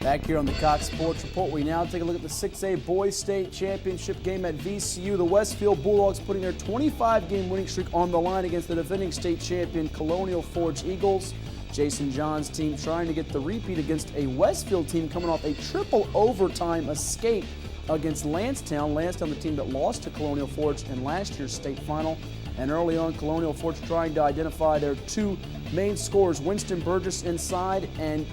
Back here on the Cox Sports Report, we now take a look at the 6A Boys State Championship game at VCU. The Westfield Bulldogs putting their 25-game winning streak on the line against the defending state champion Colonial Forge Eagles. Jason John's team trying to get the repeat against a Westfield team coming off a triple overtime escape against Lansetown. Lansetown, the team that lost to Colonial Forge in last year's state final. And early on, Colonial Forge trying to identify their two main scorers, Winston Burgess inside and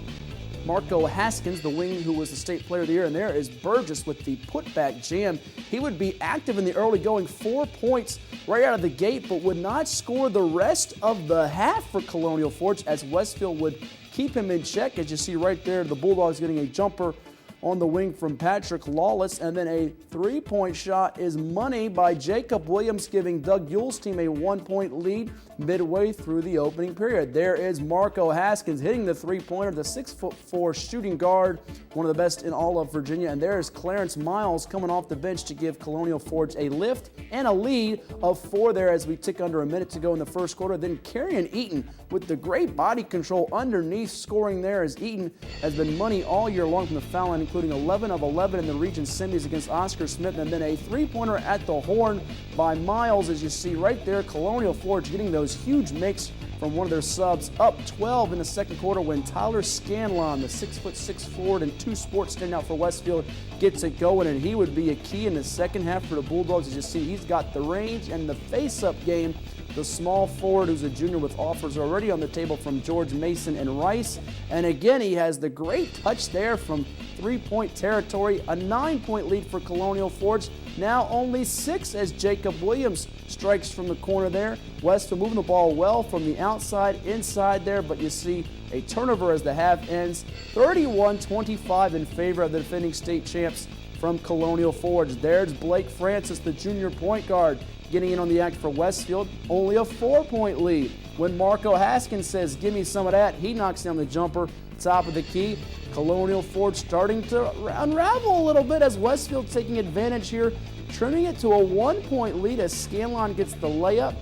Marco Haskins, the wing who was the state player of the year. And there is Burgess with the putback jam. He would be active in the early going, 4 points right out of the gate, but would not score the rest of the half for Colonial Forge as Westfield would keep him in check. As you see right there, the Bulldogs getting a jumper on the wing from Patrick Lawless, and then a three-point shot is money by Jacob Williams, giving Doug Yule's team a 1-point lead midway through the opening period. There is Marco Haskins hitting the three-pointer, the 6'4" shooting guard, one of the best in all of Virginia. And there is Clarence Miles coming off the bench to give Colonial Forge a lift and a lead of 4 there as we tick under a minute to go in the first quarter. Then Carrion Eaton with the great body control underneath scoring there, as Eaton has been money all year long from the foul line, including 11 of 11 in the region semis against Oscar Smith. And then a three-pointer at the horn by Miles, as you see right there. Colonial Forge getting those huge makes from one of their subs, up 12 in the second quarter when Tyler Scanlon, the 6'6" forward and 2 sports standout for Westfield, gets it going, and he would be a key in the second half for the Bulldogs. As you see, he's got the range and the face-up game. The small forward, who's a junior, with offers already on the table from George Mason and Rice. And again, he has the great touch there from three-point territory. A 9-point lead for Colonial Forge. Now only 6 as Jacob Williams strikes from the corner there. Westfield moving the ball well from the outside, inside there, but you see a turnover as the half ends. 31-25 in favor of the defending state champs from Colonial Forge. There's Blake Francis, the junior point guard, getting in on the act for Westfield. Only a 4-point lead. When Marco Haskins says, "Give me some of that," he knocks down the jumper, top of the key. Colonial Forge starting to unravel a little bit as Westfield taking advantage here, trimming it to a 1-point lead as Scanlon gets the layup.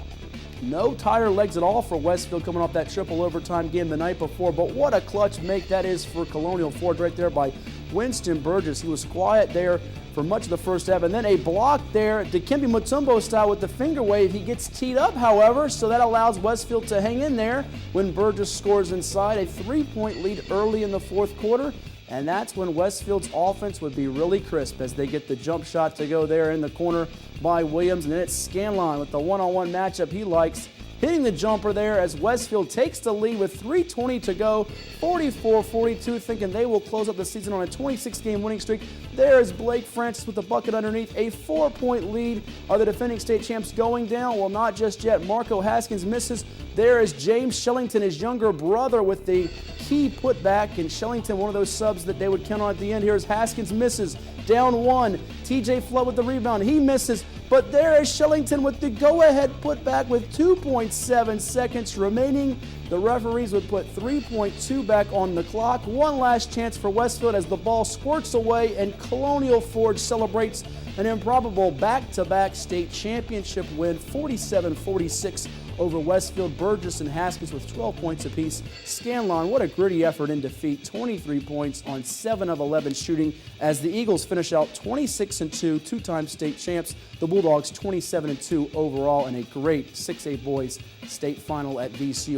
No tire legs at all for Westfield coming off that triple overtime game the night before, but what a clutch make that is for Colonial Forge right there by Winston Burgess. He was quiet there for much of the first half, and then a block there, Dikembe Mutombo style with the finger wave. He gets teed up, however, so that allows Westfield to hang in there when Burgess scores inside. A 3-point lead early in the fourth quarter, and that's when Westfield's offense would be really crisp as they get the jump shot to go there in the corner by Williams. And then it's Scanlon with the one-on-one matchup he likes, hitting the jumper there as Westfield takes the lead with 3:20 to go, 44-42, thinking they will close up the season on a 26-game winning streak. There is Blake Francis with the bucket underneath. A 4-point lead. Are the defending state champs going down? Well, not just yet. Marco Haskins misses. There is James Shellington, his younger brother, with the key putback, and Shellington, one of those subs that they would count on at the end. Here's Haskins, misses. Down 1. TJ Flood with the rebound. He misses. But there is Shellington with the go-ahead putback with 2.7 seconds remaining. The referees would put 3.2 back on the clock. One last chance for Westfield as the ball squirts away, and Colonial Forge celebrates an improbable back-to-back state championship win, 47-46 over Westfield. Burgess and Haskins with 12 points apiece. Scanlon, what a gritty effort in defeat, 23 points on 7 of 11 shooting as the Eagles finish out 26-2, two-time state champs. The Bulldogs 27-2 overall in a great 6A boys state final at VCU.